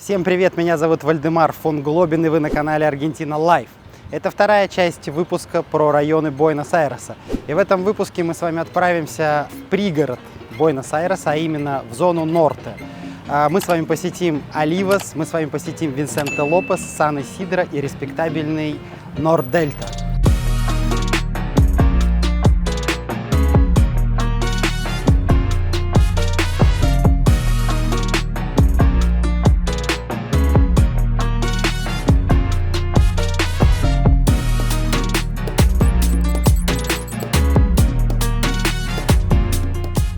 Всем привет, меня зовут Вальдемар фон Глобин, и вы на канале Аргентина Лайв. Это вторая часть выпуска про районы Буэнос-Айреса. И в этом выпуске мы с вами отправимся в пригород Буэнос-Айреса, а именно в зону Норте. Мы с вами посетим Оливас, мы с вами посетим Висенте-Лопес, Сан-Исидро и респектабельный Нор-Дельта.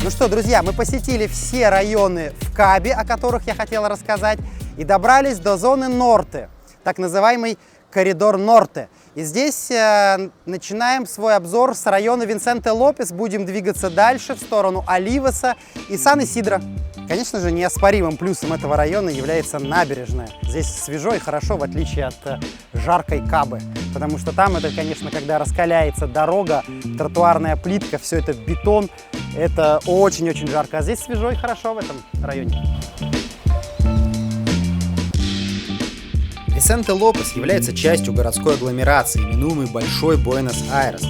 Ну что, друзья, мы посетили все районы в Кабе, о которых я хотел рассказать, и добрались до зоны Норте, так называемый коридор Норте. И здесь начинаем свой обзор с района Висенте-Лопес, будем двигаться дальше в сторону Оливаса и Сан-Исидро. Конечно же, неоспоримым плюсом этого района является набережная. Здесь свежо и хорошо, в отличие от жаркой Кабы. Потому что там это, конечно, когда раскаляется дорога, тротуарная плитка, все это бетон, это очень-очень жарко. А здесь свежо и хорошо в этом районе. Висенте-Лопес является частью городской агломерации, именуемой Большой Буэнос-Айрес.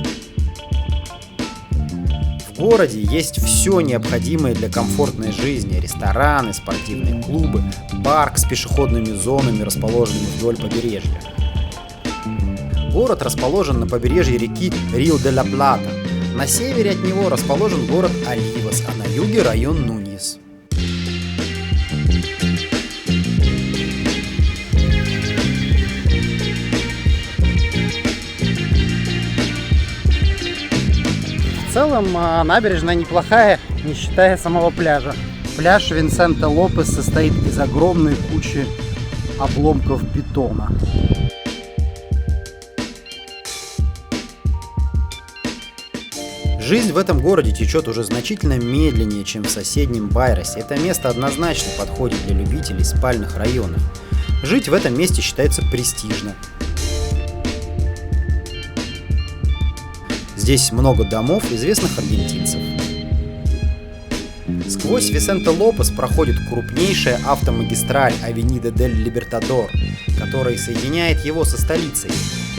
В городе есть все необходимое для комфортной жизни: рестораны, спортивные клубы, парк с пешеходными зонами, расположенными вдоль побережья. Город расположен на побережье реки Рио-де-ла-Плата. На севере от него расположен город Оливас, а на юге район Нуньес. В целом набережная неплохая, не считая самого пляжа. Пляж Висенте-Лопес состоит из огромной кучи обломков бетона. Жизнь в этом городе течет уже значительно медленнее, чем в соседнем Байресе. Это место однозначно подходит для любителей спальных районов. Жить в этом месте считается престижно. Здесь много домов известных аргентинцев. Сквозь Висенте-Лопес проходит крупнейшая автомагистраль Авенида дель Либертадор, которая соединяет его со столицей.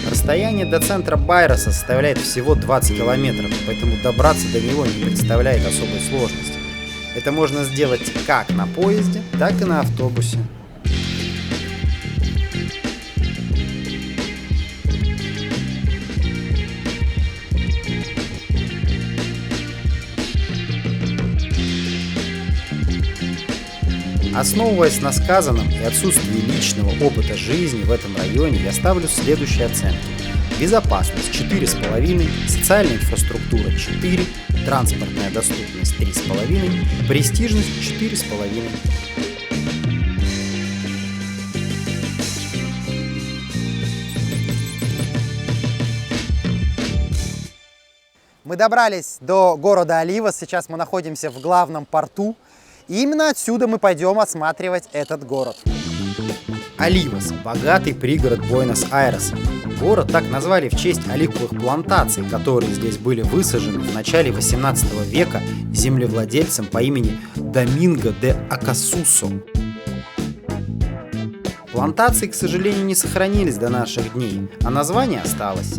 Расстояние до центра Байреса составляет всего 20 километров, поэтому добраться до него не представляет особой сложности. Это можно сделать как на поезде, так и на автобусе. Основываясь на сказанном и отсутствии личного опыта жизни в этом районе, я ставлю следующие оценки. Безопасность 4,5, социальная инфраструктура 4, транспортная доступность 3,5, престижность 4,5. Мы добрались до города Оливас, сейчас мы находимся в главном порту. И именно отсюда мы пойдем осматривать этот город. Оливас – богатый пригород Буэнос-Айреса. Город так назвали в честь оливковых плантаций, которые здесь были высажены в начале 18 века землевладельцем по имени Доминго де Акасусо. Плантации, к сожалению, не сохранились до наших дней, а название осталось.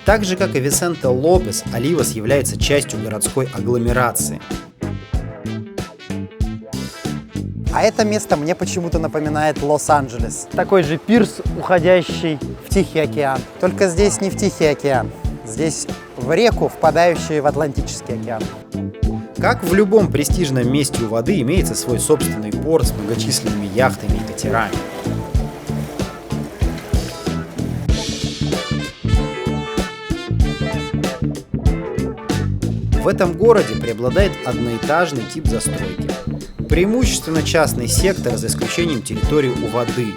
Так же, как и Висенте-Лопес, Оливас является частью городской агломерации. А это место мне почему-то напоминает Лос-Анджелес. Такой же пирс, уходящий в Тихий океан. Только здесь не в Тихий океан, здесь в реку, впадающую в Атлантический океан. Как в любом престижном месте у воды, имеется свой собственный порт с многочисленными яхтами и катерами. В этом городе преобладает одноэтажный тип застройки. Преимущественно частный сектор, за исключением территории у воды.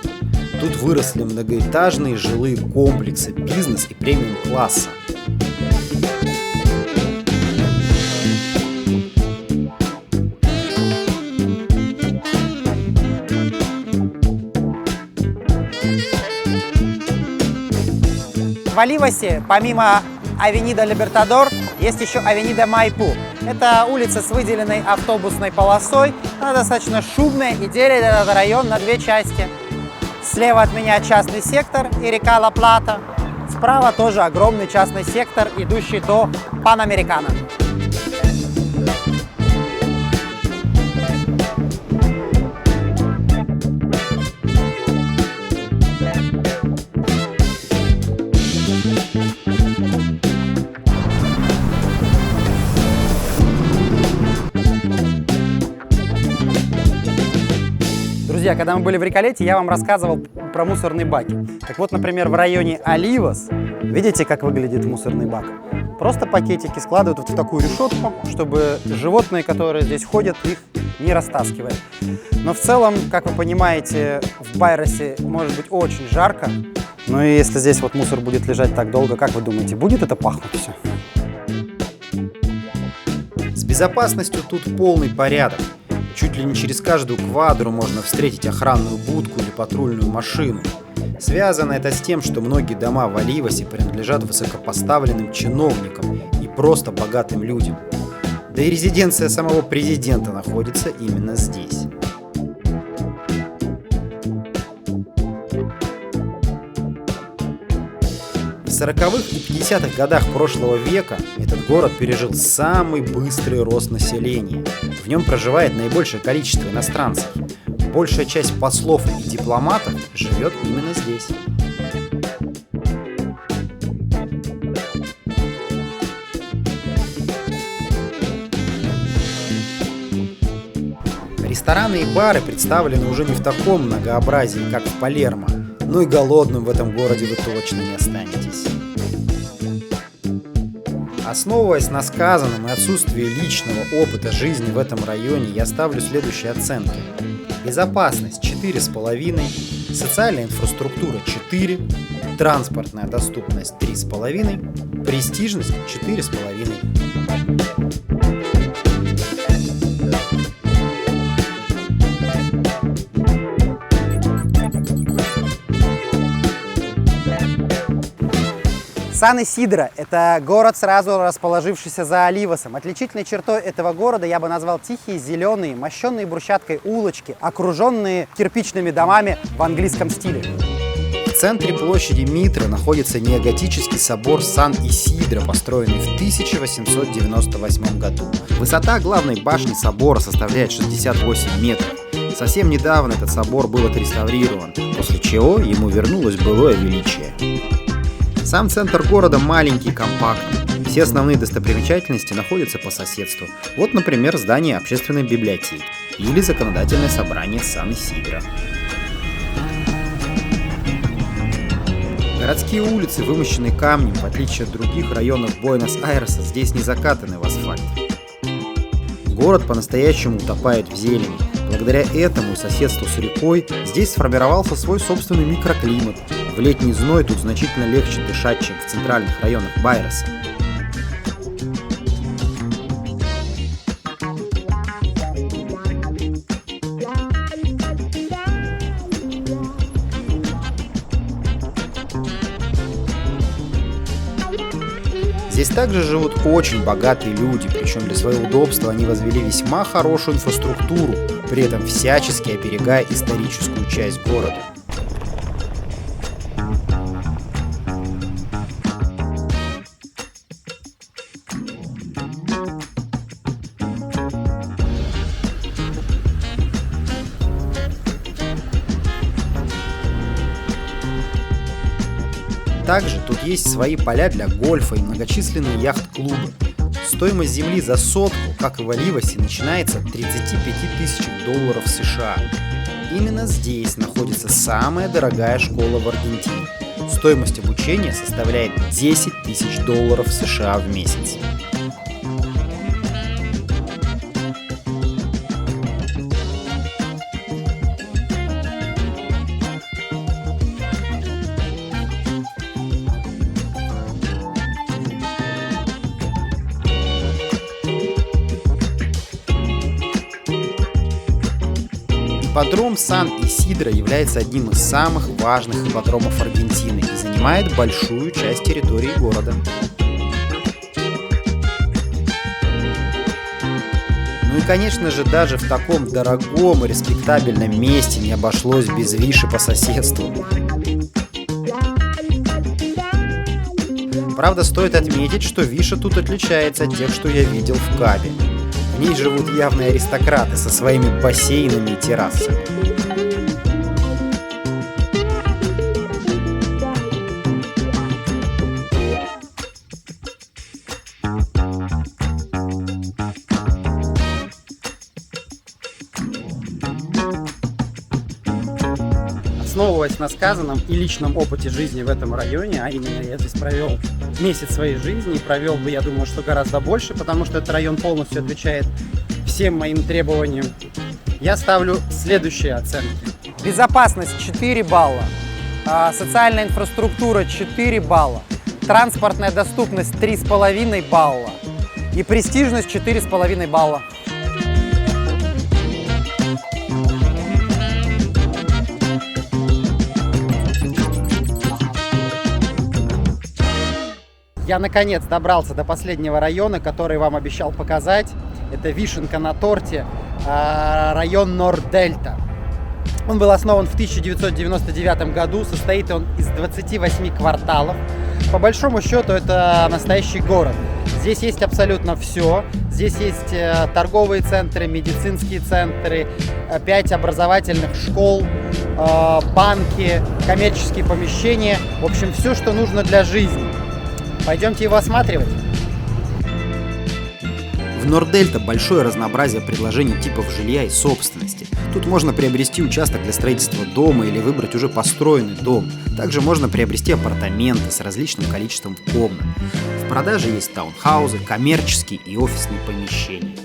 Тут выросли многоэтажные жилые комплексы, бизнес и премиум-класса. В Оливасе, помимо Авенида Либертадор, есть еще Авенида Майпу. Это улица с выделенной автобусной полосой, Она достаточно шумная и делит этот район на две части. Слева от меня частный сектор и река Ла-Плата. Справа тоже огромный частный сектор, идущий до Панамерикано. Друзья, когда мы были в Реколете, я вам рассказывал про мусорные баки. Так вот, например, в районе Оливас, видите, как выглядит мусорный бак? Просто пакетики складывают вот в такую решетку, чтобы животные, которые здесь ходят, их не растаскивали. Но в целом, как вы понимаете, в Байросе может быть очень жарко. Ну и если здесь вот мусор будет лежать так долго, как вы думаете, будет это пахнуть все? С безопасностью тут полный порядок. Чуть ли не через каждую квадру можно встретить охранную будку или патрульную машину. Связано это с тем, что многие дома в Оливасе принадлежат высокопоставленным чиновникам и просто богатым людям. Да и резиденция самого президента находится именно здесь. В 40-х и 50-х годах прошлого века этот город пережил самый быстрый рост населения. В нем проживает наибольшее количество иностранцев. Большая часть послов и дипломатов живет именно здесь. Рестораны и бары представлены уже не в таком многообразии, как в Палермо, но и голодным в этом городе вы точно не останетесь. Основываясь на сказанном и отсутствии личного опыта жизни в этом районе, я ставлю следующие оценки. Безопасность 4,5, социальная инфраструктура 4, транспортная доступность 3,5, престижность 4,5. Сан-Исидро – это город, сразу расположившийся за Оливасом. Отличительной чертой этого города я бы назвал тихие, зеленые, мощенные брусчаткой улочки, окруженные кирпичными домами в английском стиле. В центре площади Митры находится неоготический собор Сан-Исидро, построенный в 1898 году. Высота главной башни собора составляет 68 метров. Совсем недавно этот собор был отреставрирован, после чего ему вернулось былое величие. Сам центр города маленький и компактный. Все основные достопримечательности находятся по соседству. Вот, например, здание общественной библиотеки или законодательное собрание Сан-Исидро. Городские улицы, вымощенные камнем, в отличие от других районов Буэнос-Айреса, здесь не закатаны в асфальт. Город по-настоящему утопает в зелени. Благодаря этому и соседству с рекой здесь сформировался свой собственный микроклимат. В летний зной тут значительно легче дышать, чем в центральных районах Байроса. Здесь также живут очень богатые люди, причем для своего удобства они возвели весьма хорошую инфраструктуру, при этом всячески оберегая историческую часть города. Также тут есть свои поля для гольфа и многочисленные яхт-клубы. Стоимость земли за сотку, как и в Оливасе, начинается от 35 тысяч долларов США. Именно здесь находится самая дорогая школа в Аргентине. Стоимость обучения составляет 10 тысяч долларов США в месяц. Ипподром Сан-Исидро является одним из самых важных ипподромов Аргентины и занимает большую часть территории города. Ну и, конечно же, даже в таком дорогом и респектабельном месте не обошлось без виши по соседству. Правда, стоит отметить, что виша тут отличается от тех, что я видел в Кабе. В ней живут явные аристократы со своими бассейнами и террасами. Основываясь на сказанном и личном опыте жизни в этом районе, а именно я здесь провел месяц своей жизни, и провел бы, я думаю, что гораздо больше, потому что этот район полностью отвечает всем моим требованиям, я ставлю следующие оценки. Безопасность 4 балла, социальная инфраструктура 4 балла, транспортная доступность 3,5 балла и престижность 4,5 балла. Я наконец добрался до последнего района, который вам обещал показать. Это вишенка на торте, район Нордельта. Он был основан в 1999 году, состоит он из 28 кварталов. По большому счету это настоящий город. Здесь есть абсолютно все. Здесь есть торговые центры, медицинские центры, 5 образовательных школ, банки, коммерческие помещения. В общем, все, что нужно для жизни. Пойдемте его осматривать. В Нордельта большое разнообразие предложений типов жилья и собственности. Тут можно приобрести участок для строительства дома или выбрать уже построенный дом. Также можно приобрести апартаменты с различным количеством комнат. В продаже есть таунхаузы, коммерческие и офисные помещения.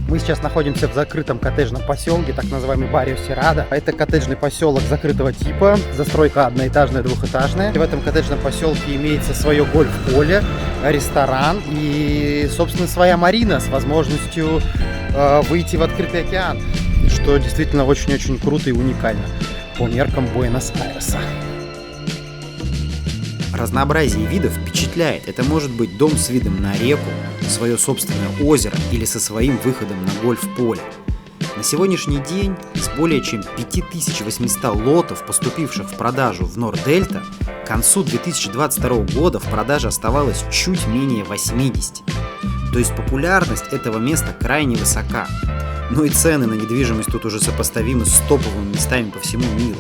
Мы сейчас находимся в закрытом коттеджном поселке, так называемый Баррио Серрада. Это коттеджный поселок закрытого типа, застройка одноэтажная, двухэтажная. В этом коттеджном поселке имеется свое гольф-поле, ресторан и, собственно, своя марина с возможностью выйти в открытый океан, что действительно очень-очень круто и уникально по меркам Буэнос-Айреса. Разнообразие видов впечатляет. Это может быть дом с видом на реку, свое собственное озеро или со своим выходом на гольф-поле. На сегодняшний день из более чем 5800 лотов, поступивших в продажу в Нордельта, к концу 2022 года в продаже оставалось чуть менее 80. То есть популярность этого места крайне высока. Ну и цены на недвижимость тут уже сопоставимы с топовыми местами по всему миру.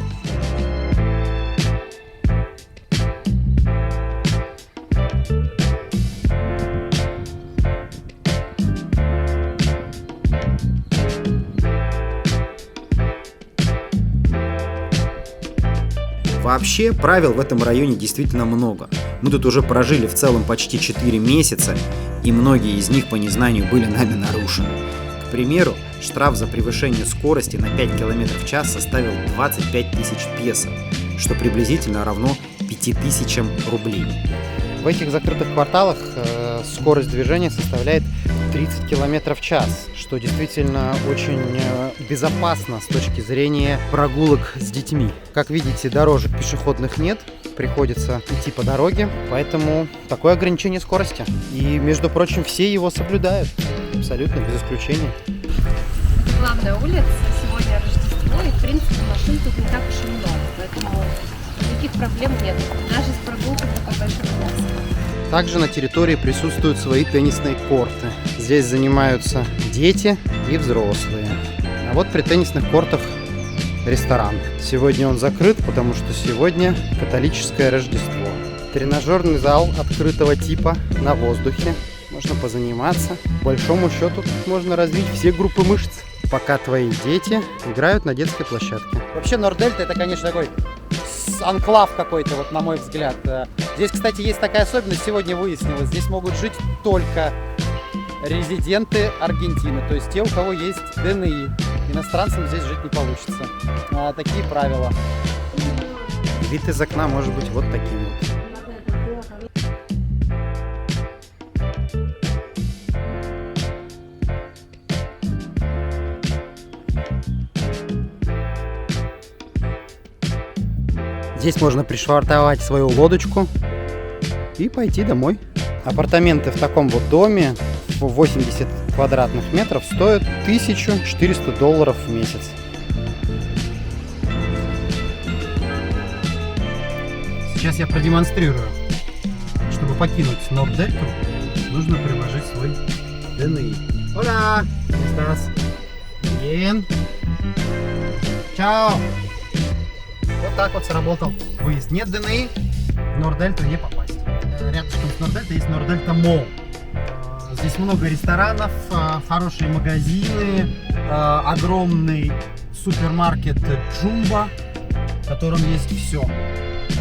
Вообще, правил в этом районе действительно много. Мы тут уже прожили в целом почти 4 месяца, и многие из них по незнанию были нами нарушены. К примеру, штраф за превышение скорости на 5 км в час составил 25 тысяч песо, что приблизительно равно 5000 рублей. В этих закрытых кварталах скорость движения составляет 30 км в час, что действительно очень безопасно с точки зрения прогулок с детьми. Как видите, дорожек пешеходных нет, приходится идти по дороге, поэтому такое ограничение скорости. И, между прочим, все его соблюдают, абсолютно без исключения. Главная улица, сегодня Рождество, и, в принципе, машин тут не так уж и много, поэтому никаких проблем нет, даже с прогулками по большим улицам. Также на территории присутствуют свои теннисные корты. Здесь занимаются дети и взрослые. А вот при теннисных кортах ресторан. Сегодня он закрыт, потому что сегодня католическое Рождество. Тренажерный зал открытого типа на воздухе. Можно позаниматься. По большому счету тут можно развить все группы мышц, пока твои дети играют на детской площадке. Вообще Нордельта — это, конечно, такой анклав какой-то, вот на мой взгляд. Здесь, кстати, есть такая особенность, сегодня выяснилось, здесь могут жить только резиденты Аргентины, то есть те, у кого есть ДНИ. Иностранцам здесь жить не получится. Такие правила. Вид из окна может быть вот таким вот. Здесь можно пришвартовать свою лодочку и пойти домой. Апартаменты в таком вот доме в 80 квадратных метров стоят $1400 в месяц. Сейчас я продемонстрирую. Чтобы покинуть Нордельту, нужно приложить свой ДНИ. Hola! ¿Estás bien? Чао! Вот так вот сработал выезд. Нет ДНИ, в Нордельту не попасть. Рядышком с Нордельтой есть Нордельта Молл. Здесь много ресторанов, хорошие магазины, огромный супермаркет Джумба, в котором есть все.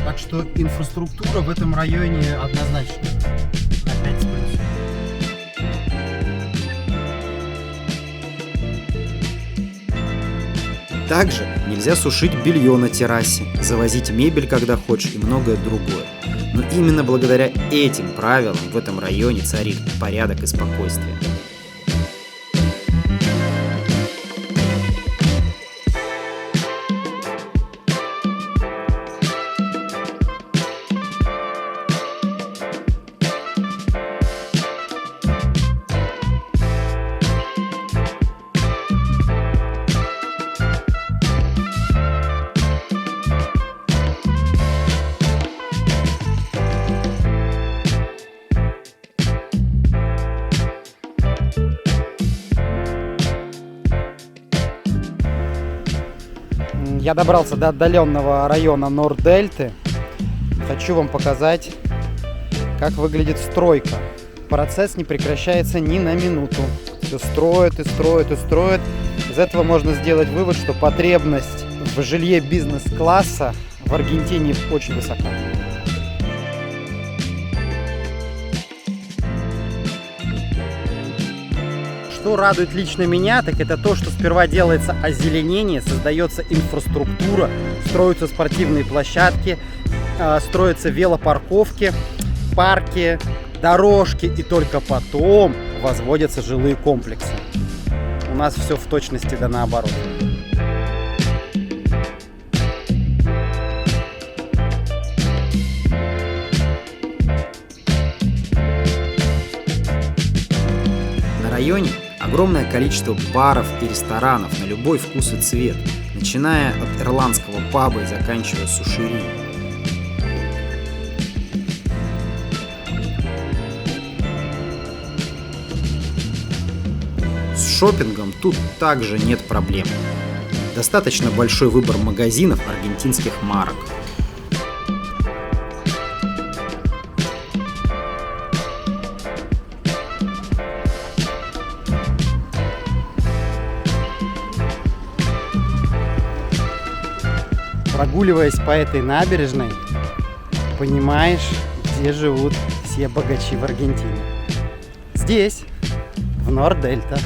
Так что инфраструктура в этом районе однозначно на 5 с плюсом. Также нельзя сушить белье на террасе, завозить мебель, когда хочешь, и многое другое. Но именно благодаря этим правилам в этом районе царит порядок и спокойствие. Я добрался до отдаленного района Нордельты. Хочу вам показать, как выглядит стройка. Процесс не прекращается ни на минуту. Все строят и строят и строят. Из этого можно сделать вывод, что потребность в жилье бизнес-класса в Аргентине очень высока. Что радует лично меня, так это то, что сперва делается озеленение, создается инфраструктура, строятся спортивные площадки, строятся велопарковки, парки, дорожки, и только потом возводятся жилые комплексы. У нас все в точности да наоборот. На районе огромное количество баров и ресторанов на любой вкус и цвет, начиная от ирландского паба и заканчивая сушерией. С шопингом тут также нет проблем. Достаточно большой выбор магазинов аргентинских марок. Прогуливаясь по этой набережной, понимаешь, где живут все богачи в Аргентине. Здесь, в Нордельта,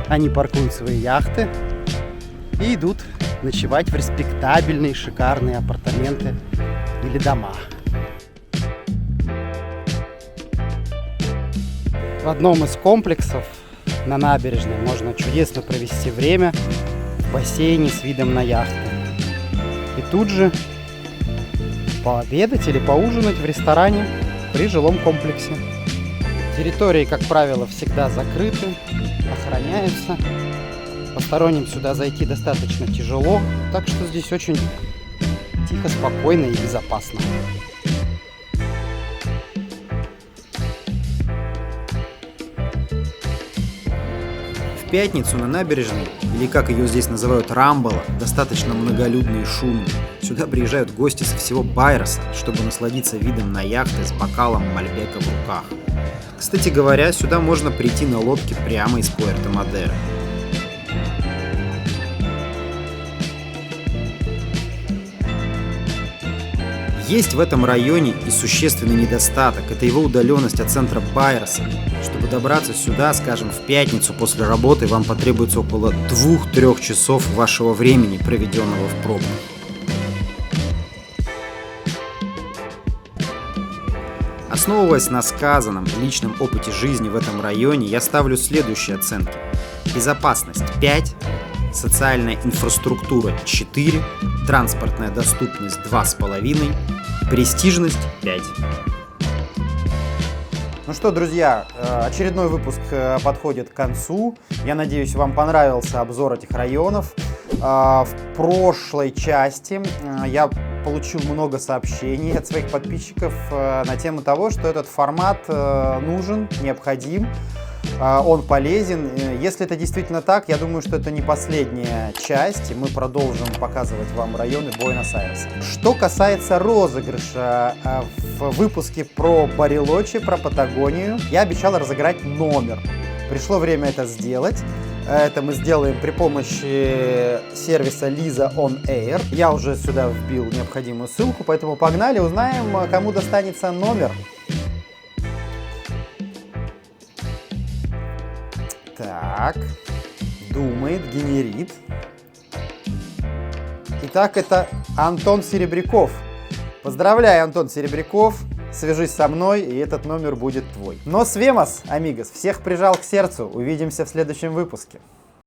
они паркуют свои яхты и идут ночевать в респектабельные, шикарные апартаменты или дома. В одном из комплексов на набережной можно чудесно провести время в бассейне с видом на яхты. И тут же пообедать или поужинать в ресторане при жилом комплексе. Территории, как правило, всегда закрыты, охраняются. Посторонним сюда зайти достаточно тяжело, так что здесь очень тихо, спокойно и безопасно. В пятницу на набережной, или как ее здесь называют Рамбола, достаточно многолюдно и шумно. Сюда приезжают гости со всего Байроса, чтобы насладиться видом на яхты с бокалом мальбека в руках. Кстати говоря, сюда можно прийти на лодке прямо из Пуэрто-Мадеро. Есть в этом районе и существенный недостаток – это его удаленность от центра Байроса. Чтобы добраться сюда, скажем, в пятницу после работы, вам потребуется около 2-3 часов вашего времени, проведенного в пробках. Основываясь на сказанном и личном опыте жизни в этом районе, я ставлю следующие оценки. Безопасность 5, социальная инфраструктура 4, транспортная доступность 2,5, престижность 5. Ну что, друзья, очередной выпуск подходит к концу. Я надеюсь, вам понравился обзор этих районов. В прошлой части я получил много сообщений от своих подписчиков на тему того, что этот формат нужен, необходим, он полезен. Если это действительно так, я думаю, что это не последняя часть, и мы продолжим показывать вам районы Буэнос-Айреса. Что касается розыгрыша, в выпуске про Барилочи, про Патагонию, я обещал разыграть номер. Пришло время это сделать. Это мы сделаем при помощи сервиса Lisa On Air. Я уже сюда вбил необходимую ссылку, поэтому погнали, узнаем, кому достанется номер. Так, думает, генерит. Итак, это Антон Серебряков. Поздравляю, Антон Серебряков. Свяжись со мной, и этот номер будет твой. Нос вемос, амигос. Всех прижал к сердцу. Увидимся в следующем выпуске.